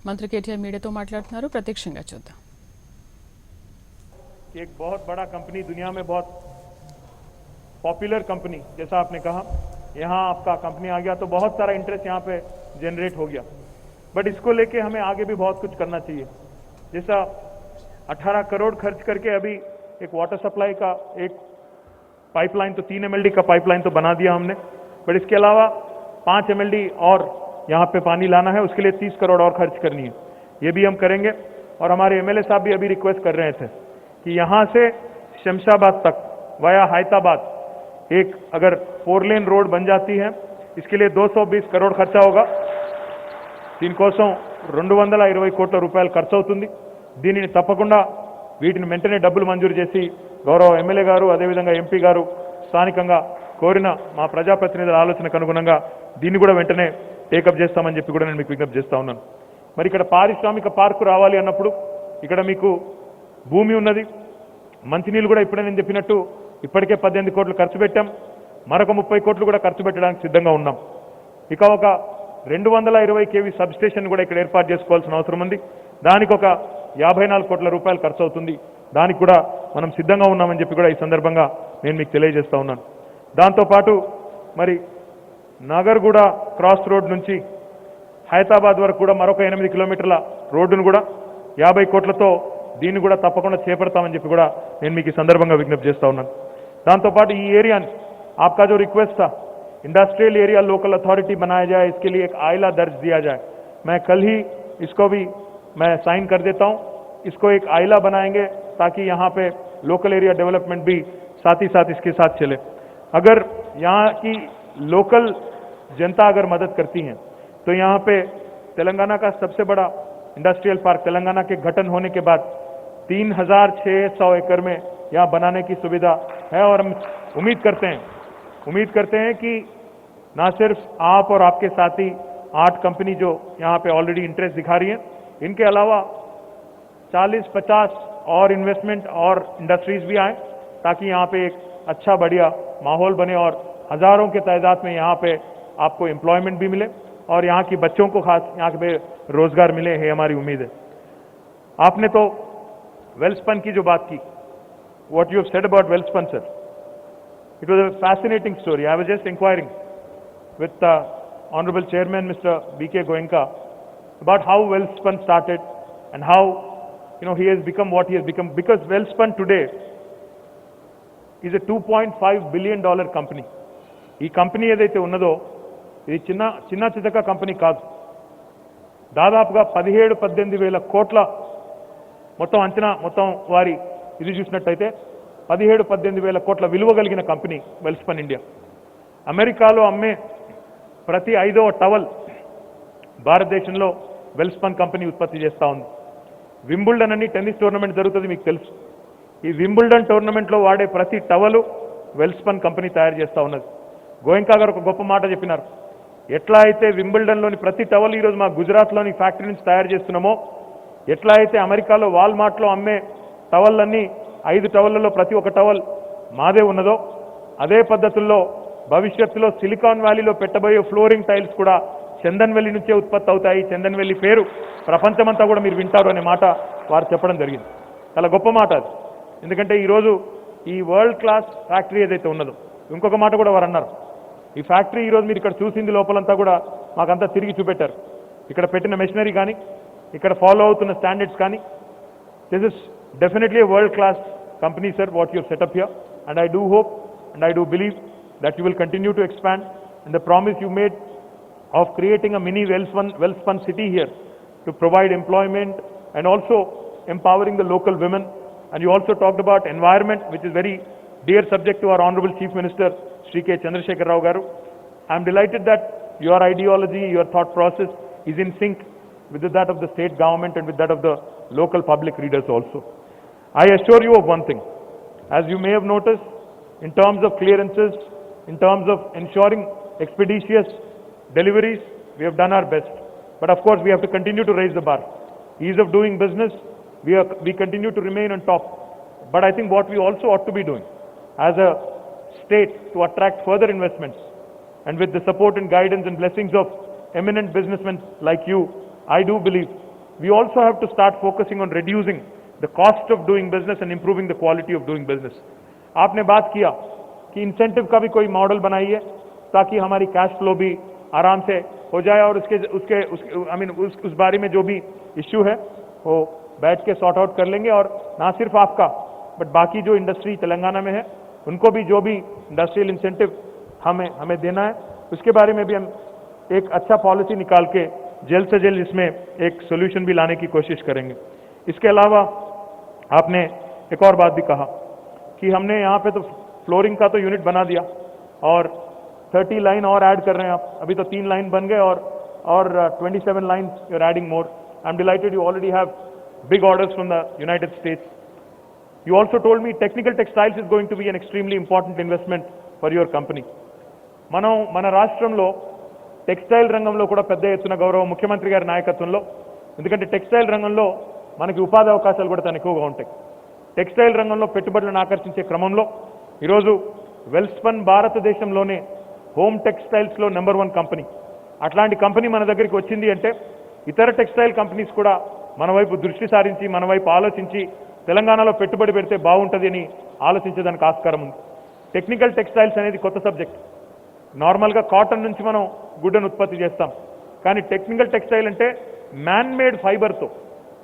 మంత్రి కేటీఆర్ మీడియాతో మాట్లాడుతున్నారు, ప్రత్యక్షంగా చూద్దాం. एक बहुत बड़ा कंपनी, दुनिया में बहुत पॉपुलर कंपनी, जैसा आपने कहा, यहाँ आपका कंपनी आ गया तो बहुत सारा इंटरेस्ट यहाँ पे जनरेट हो गया. बट इसको लेके हमें आगे भी बहुत कुछ करना चाहिए. जैसा 18 करोड़ खर्च करके अभी एक वाटर सप्लाई का एक पाइपलाइन, तो 3 MLD का पाइपलाइन तो बना दिया हमने, बट इसके अलावा 5 MLD और यहाँ पे पानी लाना है, उसके लिए 30 करोड़ और खर्च करनी है. ये भी हम करेंगे. और हमारे MLA साहब भी अभी रिक्वेस्ट कर रहे थे कि यहाँ से शमशाबाद तक वाया हैदराबाद एक अगर 4 लेन रोड बन जाती है, इसके लिए 220 करोड़ खर्चा होगा. దీనికోసం 220 కోట్ల రూపాయలు ఖర్చు అవుతుంది. దీనిని తప్పకుండా వీటిని వెంటనే డబ్బులు మంజూరు చేసి గౌరవ ఎమ్మెల్యే గారు, అదేవిధంగా ఎంపీ గారు స్థానికంగా కోరిన మా ప్రజాప్రతినిధుల ఆలోచనకు అనుగుణంగా దీన్ని కూడా వెంటనే టేకప్ చేస్తామని చెప్పి కూడా నేను మీకు విజ్ఞప్తి చేస్తా ఉన్నాను. మరి ఇక్కడ పారిశ్రామిక పార్కు రావాలి అన్నప్పుడు ఇక్కడ మీకు భూమి ఉన్నది, మంచినీళ్ళు కూడా ఇప్పుడే నేను చెప్పినట్టు ఇప్పటికే 18 కోట్లు ఖర్చు పెట్టాం, మరొక 30 కోట్లు కూడా ఖర్చు పెట్టడానికి సిద్ధంగా ఉన్నాం. ఇక ఒక 220 kV సబ్ స్టేషన్ కూడా ఇక్కడ ఏర్పాటు చేసుకోవాల్సిన అవసరం ఉంది. దానికి ఒక 54 కోట్ల రూపాయలు ఖర్చు అవుతుంది. దానికి కూడా మనం సిద్ధంగా ఉన్నామని చెప్పి కూడా ఈ సందర్భంగా నేను మీకు తెలియజేస్తా ఉన్నాను. దాంతోపాటు మరి నాగర్గూడ క్రాస్ రోడ్ నుంచి హైదరాబాద్ వరకు కూడా మరొక 8 కిలోమీటర్ల రోడ్డును కూడా 50 కోట్లతో దీన్ని కూడా తప్పకుండా చేపడతామని చెప్పి కూడా నేను మీకు ఈ సందర్భంగా విజ్ఞప్తి చేస్తా ఉన్నాను. దాంతోపాటు ఈ ఏరియాని आपका जो रिक्वेस्ट था इंडस्ट्रियल एरिया लोकल अथॉरिटी बनाया जाए, इसके लिए एक आइला दर्ज दिया जाए. मैं कल ही इसको भी मैं साइन कर देता हूं. इसको एक आइला बनाएंगे ताकि यहाँ पे लोकल एरिया डेवलपमेंट भी साथ ही साथ इसके साथ चले. अगर यहाँ की लोकल जनता अगर मदद करती है तो यहाँ पे तेलंगाना का सबसे बड़ा इंडस्ट्रियल पार्क तेलंगाना के गठन होने के बाद 3600 एकड़ में यहाँ बनाने की सुविधा है. और हम उम्मीद करते हैं कि ना सिर्फ आप और आपके साथी 8 कंपनी जो यहाँ पे ऑलरेडी इंटरेस्ट दिखा रही हैं, इनके अलावा 40-50 और इन्वेस्टमेंट और इंडस्ट्रीज भी आए ताकि यहाँ पे एक अच्छा बढ़िया माहौल बने और हजारों के तादाद में यहाँ पे आपको एम्प्लॉयमेंट भी मिले और यहाँ की बच्चों को खास यहाँ पे रोजगार मिले है हमारी उम्मीद है. आपने तो वेल्सपन की जो बात की, what you have said about Welspun, sir, it was a fascinating story. I was just inquiring with Honorable Chairman Mr. B.K. Goenka about how Welspun started and how he has become what he has become, because Welspun today is a $2.5 billion company. ఈ company ఏదైతే ఉన్నదో ఇది చిన్న చితక company కాదు. దాదాపుగా 17-18 వేల కోట్ల మొత్తం అంచనా, మొత్తం వారి ఇది చూసినట్టయితే 17-18 వేల కోట్ల విలువ కలిగిన కంపెనీ వెల్స్పన్ ఇండియా. అమెరికాలో అమ్మే ప్రతి 5వ టవల్ భారతదేశంలో వెల్స్పన్ కంపెనీ ఉత్పత్తి చేస్తూ ఉంది. వింబుల్డన్ అని టెన్నిస్ టోర్నమెంట్ జరుగుతుంది, మీకు తెలుసు. ఈ వింబుల్డన్ టోర్నమెంట్లో వాడే ప్రతి టవలు వెల్స్పన్ కంపెనీ తయారు చేస్తూ ఉన్నది. గోయంకా గారు ఒక గొప్ప మాట చెప్పినారు. ఎట్లా అయితే వింబుల్డన్లోని ప్రతి టవల్ ఈరోజు మా గుజరాత్లోని ఫ్యాక్టరీ నుంచి తయారు చేస్తున్నామో, ఎట్లా అయితే అమెరికాలో వాల్మార్ట్లో అమ్మే టవల్లన్నీ 5 టవళ్లలో ప్రతి ఒక్క టవల్ మాదే ఉన్నదో, అదే పద్ధతుల్లో భవిష్యత్తులో సిలికాన్ వ్యాలీలో పెట్టబోయే ఫ్లోరింగ్ టైల్స్ కూడా చందన్ వెల్లి నుంచే ఉత్పత్తి అవుతాయి. చందన్ వెల్లి పేరు ప్రపంచమంతా కూడా మీరు వింటారు అనే మాట వారు చెప్పడం జరిగింది. చాలా గొప్ప మాట అది. ఎందుకంటే ఈరోజు ఈ వరల్డ్ క్లాస్ ఫ్యాక్టరీ ఏదైతే ఉన్నదో, ఇంకొక మాట కూడా వారు అన్నారు, ఈ ఫ్యాక్టరీ ఈరోజు మీరు ఇక్కడ చూసింది లోపలంతా కూడా మాకంతా తిరిగి చూపెట్టారు. ఇక్కడ పెట్టిన మెషినరీ కానీ, ఇక్కడ ఫాలో అవుతున్న స్టాండర్డ్స్ కానీ, this is definitely a world class company, sir, what you have set up here, and I do hope and I do believe that you will continue to expand, and the promise you made of creating a mini Welspun city here to provide employment and also empowering the local women. And you also talked about environment, which is very dear subject to our Honorable Chief Minister Shri K. Chandrasekhar Rao Garu. I am delighted that your ideology, your thought process is in sync with that of the state government and with that of the local public leaders also. I assure you of one thing, as you may have noticed, in terms of clearances, in terms of ensuring expeditious deliveries, we have done our best. But of course, we have to continue to raise the bar. Ease of doing business, we continue to remain on top. But I think what we also ought to be doing as a state to attract further investments, and with the support and guidance and blessings of eminent businessmen like you, I do believe we also have to start focusing on reducing the cost of doing business and improving the quality of doing business. आपने बात किया कि incentive का भी कोई model बनाइए ताकि हमारी कैश फ्लो भी आराम से हो जाए और उस बारे में जो भी इश्यू है वो बैठ के सॉर्ट आउट कर लेंगे और ना सिर्फ आपका बट बाकी जो इंडस्ट्री तेलंगाना में है उनको भी जो भी इंडस्ट्रियल इंसेंटिव हमें देना है उसके बारे में भी हम एक अच्छा पॉलिसी निकाल के जल्द से जल्द इसमें एक सोल्यूशन भी लाने की कोशिश करेंगे। इसके अलावा आपने एक और बात भी कहा कि हमने यहाँ पे तो फ्लोरिंग का तो यूनिट बना दिया और 30 लाइन और ऐड कर रहे हैं आप, अभी तो 3 लाइन बन गए और 27 line you are adding more. I am delighted you already have big orders from the United States. You also told me technical textiles is going to be an extremely important investment for your company. మన రాష్ట్రంలో textile రంగంలో కూడా పెద్ద ఎత్తున గౌరవ ముఖ్యమంత్రి గారి నాయకత్వంలో, ఎందుకంటే టెక్స్టైల్ రంగంలో మనకి ఉపాధి అవకాశాలు కూడా చాలా ఎక్కువగా ఉంటాయి. టెక్స్టైల్ రంగంలో పెట్టుబడులను ఆకర్షించే క్రమంలో ఈరోజు వెల్స్పన్ భారతదేశంలోనే హోమ్ టెక్స్టైల్స్లో నెంబర్ 1 కంపెనీ. అట్లాంటి కంపెనీ మన దగ్గరికి వచ్చింది అంటే ఇతర టెక్స్టైల్ కంపెనీస్ కూడా మన వైపు దృష్టి సారించి మన వైపు ఆలోచించి తెలంగాణలో పెట్టుబడి పెడితే బాగుంటుంది అని ఆలోచించేదానికి ఆస్కారం ఉంది. టెక్నికల్ టెక్స్టైల్స్ అనేది కొత్త సబ్జెక్ట్. నార్మల్గా కాటన్ నుంచి మనం గుడ్డను ఉత్పత్తి చేస్తాం, కానీ టెక్నికల్ టెక్స్టైల్ అంటే మ్యాన్ మేడ్ ఫైబర్తో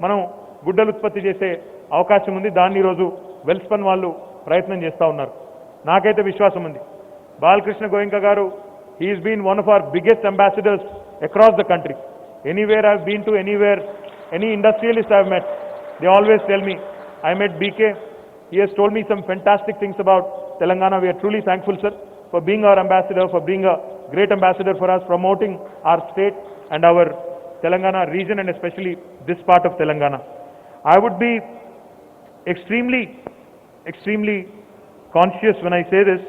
మనం గుడ్డలు ఉత్పత్తి చేసే అవకాశం ఉంది. దాన్ని ఈరోజు వెల్స్పన్ వాళ్ళు ప్రయత్నం చేస్తూ ఉన్నారు. నాకైతే విశ్వాసం ఉంది బాలకృష్ణ గోయంకా గారు he's been one of our biggest ambassadors across the country. Anywhere I have been to anywhere any industrialist I have met they always tell me. I met BK. He has told me some fantastic things about Telangana. We are truly thankful, sir, for being our ambassador, for being a great ambassador for us, promoting our state and our Telangana region and especially this part of Telangana. I would be extremely conscious when I say this,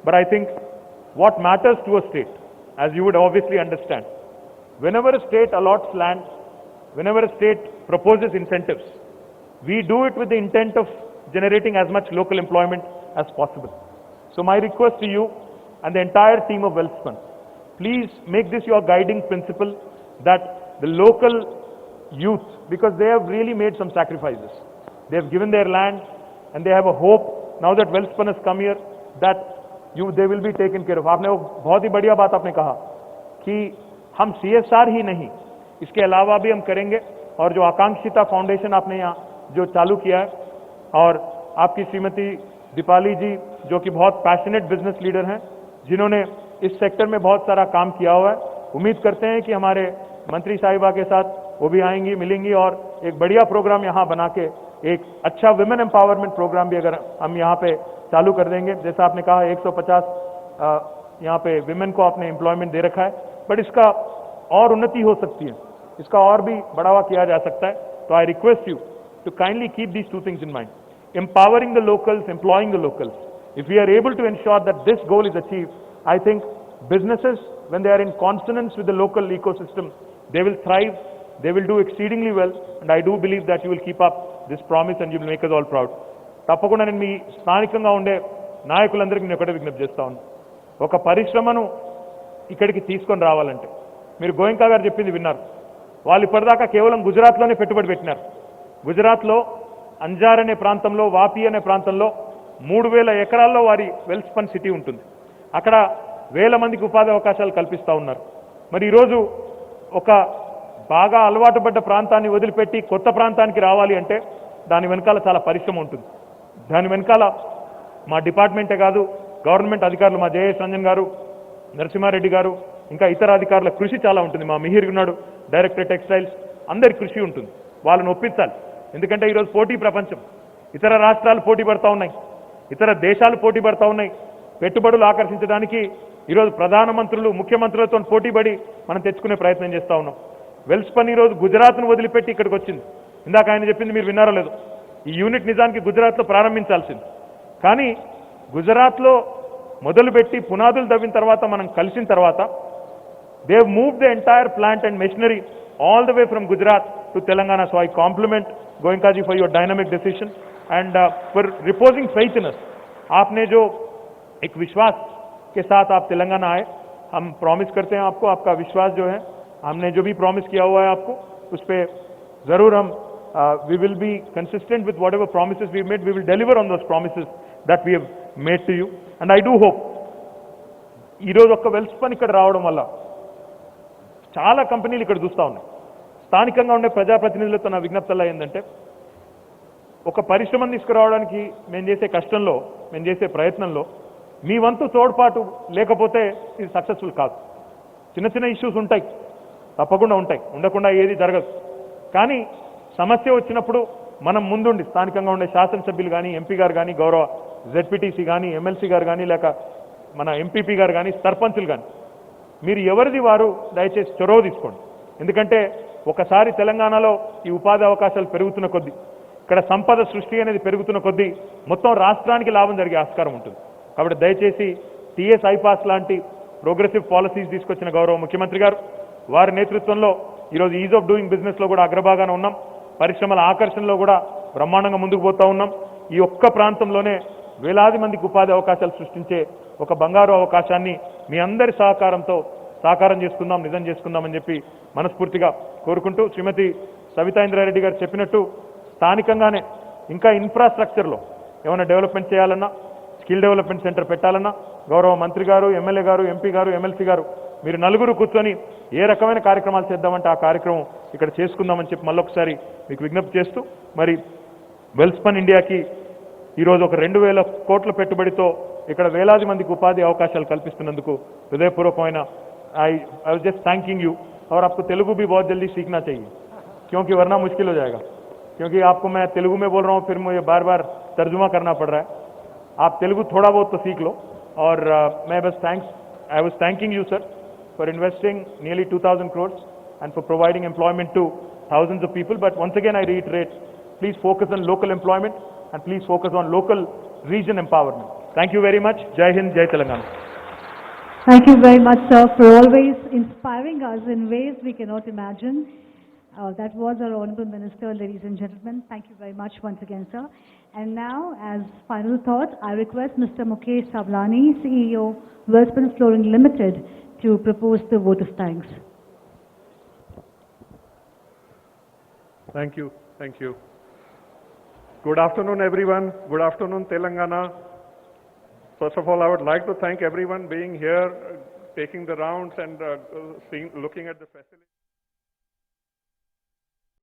but I think what matters to a state, as you would obviously understand, whenever a state allots land, whenever a state proposes incentives, we do it with the intent of generating as much local employment as possible. So my request to you and the entire team of Welspun, please make this your guiding principle that the local youth, because they have really made some sacrifices. They have given their land and they have a hope now that Welspun has come here that they will be taken care of. आपने वो बहुत ही बढ़िया बात आपने कहा कि हम CSR ही नहीं, इसके अलावा भी हम करेंगे। और जो आकांक्षिता फाउंडेशन आपने यहाँ जो चालू किया है और आपकी श्रीमती दीपाली जी जो कि बहुत पैशनेट बिजनेस लीडर हैं, जिन्होंने इस सेक्टर में बहुत सारा काम किया हुआ है, उम्मीद करते हैं कि हमारे मंत्री साहिबा के साथ वो भी आएंगी, मिलेंगी और एक बढ़िया प्रोग्राम यहाँ बना के एक अच्छा विमेन एम्पावरमेंट प्रोग्राम भी अगर हम यहाँ पे चालू कर देंगे। जैसा आपने कहा 150 यहाँ पे विमेन को आपने एम्प्लॉयमेंट दे रखा है, बट इसका और उन्नति हो सकती है, इसका और भी बढ़ावा किया जा सकता है। तो I request you to kindly keep these two things in mind. Empowering the locals, employing the locals. If we are able to ensure that this goal is achieved, I think businesses, when they are in consonance with the local ecosystem, they will thrive, they will do exceedingly well, and I do believe that you will keep up this promise and you will make us all proud. తప్పకుండా నేను మీ స్థానికంగా ఉండే నాయకులందరికీ నేను ఒకటే విజ్ఞప్తి చేస్తా ఉన్నాను. ఒక పరిశ్రమను ఇక్కడికి తీసుకొని రావాలంటే మీరు గోయంకా గారు చెప్పింది విన్నారు. వాళ్ళు ఇప్పటిదాకా కేవలం గుజరాత్లోనే పెట్టుబడి పెట్టినారు. గుజరాత్లో అంజార్ అనే ప్రాంతంలో, వాపి అనే ప్రాంతంలో 3000 ఎకరాల్లో వారి వెల్స్పన్ సిటీ ఉంటుంది. అక్కడ 1000 మందికి ఉపాధి అవకాశాలు కల్పిస్తూ ఉన్నారు. మరి ఈరోజు ఒక బాగా అలవాటు పడ్డ ప్రాంతాన్ని వదిలిపెట్టి కొత్త ప్రాంతానికి రావాలి అంటే దాని వెనకాల చాలా పరిశ్రమ ఉంటుంది. దాని వెనకాల మా డిపార్ట్మెంటే కాదు, గవర్నమెంట్ అధికారులు, మా జేఎస్ రంజన్ గారు, నరసింహారెడ్డి గారు, ఇంకా ఇతర అధికారుల కృషి చాలా ఉంటుంది. మా మిహిర్ ఉన్నాడు, డైరెక్టర్ టెక్స్టైల్స్, అందరి కృషి ఉంటుంది. వాళ్ళని ఒప్పించాలి. ఎందుకంటే ఈరోజు పోటీ ప్రపంచం, ఇతర రాష్ట్రాలు పోటీ పడతా ఉన్నాయి, ఇతర దేశాలు పోటీ పడతా ఉన్నాయి. పెట్టుబడులు ఆకర్షించడానికి ఈరోజు ప్రధానమంత్రులు, ముఖ్యమంత్రులతో పోటీపడి మనం తెచ్చుకునే ప్రయత్నం చేస్తూ ఉన్నాం. వెల్స్పన్ ఈరోజు గుజరాత్ను వదిలిపెట్టి ఇక్కడికి వచ్చింది. ఇందాక ఆయన చెప్పింది మీరు విన్నారో లేదో, ఈ యూనిట్ నిజానికి గుజరాత్లో ప్రారంభించాల్సింది. కానీ గుజరాత్లో మొదలుపెట్టి పునాదులు తవ్విన తర్వాత మనం కలిసిన తర్వాత they have moved the entire plant and machinery all the way from Gujarat to Telangana. So I compliment Goenka ji for your dynamic decision and for reposing faith in us. आपने जो एक विश्वास के साथ आप तेलंगाना आए, हम प्रॉमिस करते हैं आपको, आपका विश्वास जो है, हमने जो भी प्रॉमिस किया हुआ है आपको, उस पर जरूर हम we will be consistent with whatever promises we made. We will deliver on those promises that we have made to you. And I do hope ఈ రోజు ఒక్క వెల్స్పన్ ఇక్కడ రావడం వల్ల చాలా కంపెనీలు ఇక్కడ చూస్తూ ఉన్నాయి. స్థానికంగా ఉండే ప్రజాప్రతినిధులతో నా విజ్ఞప్తలు ఏంటంటే ఒక పరిశ్రమను తీసుకురావడానికి మేము చేసే కష్టంలో, మేము చేసే ప్రయత్నంలో మీ వంతు తోడ్పాటు లేకపోతే ఇది సక్సెస్ఫుల్ కాదు. చిన్న చిన్న ఇష్యూస్ ఉంటాయి, తప్పకుండా ఉంటాయి, ఉండకుండా ఏది జరగదు. కానీ సమస్య వచ్చినప్పుడు మనం ముందుండి స్థానికంగా ఉండే శాసనసభ్యులు కానీ, ఎంపీ గారు కానీ, గౌరవ జెడ్పీటీసీ కానీ, ఎమ్మెల్సీ గారు కానీ, లేక మన ఎంపీపీ గారు కానీ, సర్పంచులు కానీ, మీరు ఎవరిది వారు దయచేసి చొరవ తీసుకోండి. ఎందుకంటే ఒకసారి తెలంగాణలో ఈ ఉపాధి అవకాశాలు పెరుగుతున్న కొద్దీ, ఇక్కడ సంపద సృష్టి అనేది పెరుగుతున్న కొద్దీ మొత్తం రాష్ట్రానికి లాభం జరిగే ఆస్కారం ఉంటుంది. కాబట్టి దయచేసి టీఎస్ ఐపాస్ లాంటి ప్రోగ్రెసివ్ పాలసీస్ తీసుకొచ్చిన గౌరవ ముఖ్యమంత్రి గారు వారి నేతృత్వంలో ఈరోజు ఈజ్ ఆఫ్ డూయింగ్ బిజినెస్లో కూడా అగ్రభాగాన ఉన్నాం. పరిశ్రమల ఆకర్షణలో కూడా బ్రహ్మాండంగా ముందుకు పోతా ఉన్నాం. ఈ ఒక్క ప్రాంతంలోనే వేలాది మందికి ఉపాధి అవకాశాలు సృష్టించే ఒక బంగారు అవకాశాన్ని మీ అందరి సహకారంతో సాకారం చేసుకుందాం, నిజం చేసుకుందామని చెప్పి మనస్ఫూర్తిగా కోరుకుంటూ, శ్రీమతి సవితా ఇంద్రారెడ్డి గారు చెప్పినట్టు స్థానికంగానే ఇంకా ఇన్ఫ్రాస్ట్రక్చర్లో ఏమైనా డెవలప్మెంట్ చేయాలన్నా, స్కిల్ డెవలప్మెంట్ సెంటర్ పెట్టాలన్నా గౌరవ మంత్రి గారు, ఎమ్మెల్యే గారు, ఎంపీ గారు, ఎమ్మెల్సీ గారు మీరు నలుగురు కూర్చొని ఏ రకమైన కార్యక్రమాలు చేద్దామంటే ఆ కార్యక్రమం ఇక్కడ చేసుకుందామని చెప్పి మళ్ళొకసారి మీకు విజ్ఞప్తి చేస్తూ, మరి వెల్స్పన్ ఇండియాకి ఈరోజు ఒక 2000 కోట్ల పెట్టుబడితో ఇక్కడ వేలాది మందికి ఉపాధి అవకాశాలు కల్పిస్తున్నందుకు హృదయపూర్వకమైన I was just thanking you. और आपको तेलुगु भी बहुत जल्दी सीखना चाहिए क्योंकि वरना मुश्किल हो जाएगा, क्योंकि आपको मैं तेलुगु में बोल रहा हूँ, फिर मुझे बार बार तर्जुमा करना पड़ रहा है. आप तेलुगु थोड़ा बहुत तो सीख लो. और मैं बस I was thanking you sir for investing nearly 2,000 crores and for providing employment to thousands of people. But once again I reiterate, please focus on local employment and please focus on local region empowerment. Thank you very much. Jai Hind, Jai Telangana. Thank you very much, sir, for always inspiring us in ways we cannot imagine. That was our Honorable Minister, ladies and gentlemen. Thank you very much once again, sir. And now, as final thought, I request Mr. Mukesh Savlani, CEO, Welspun Flooring Limited, to propose the vote of thanks. Thank you. Thank you. Good afternoon, everyone. Good afternoon, Telangana. First of all, I would like to thank everyone being here, taking the rounds and looking at the facility.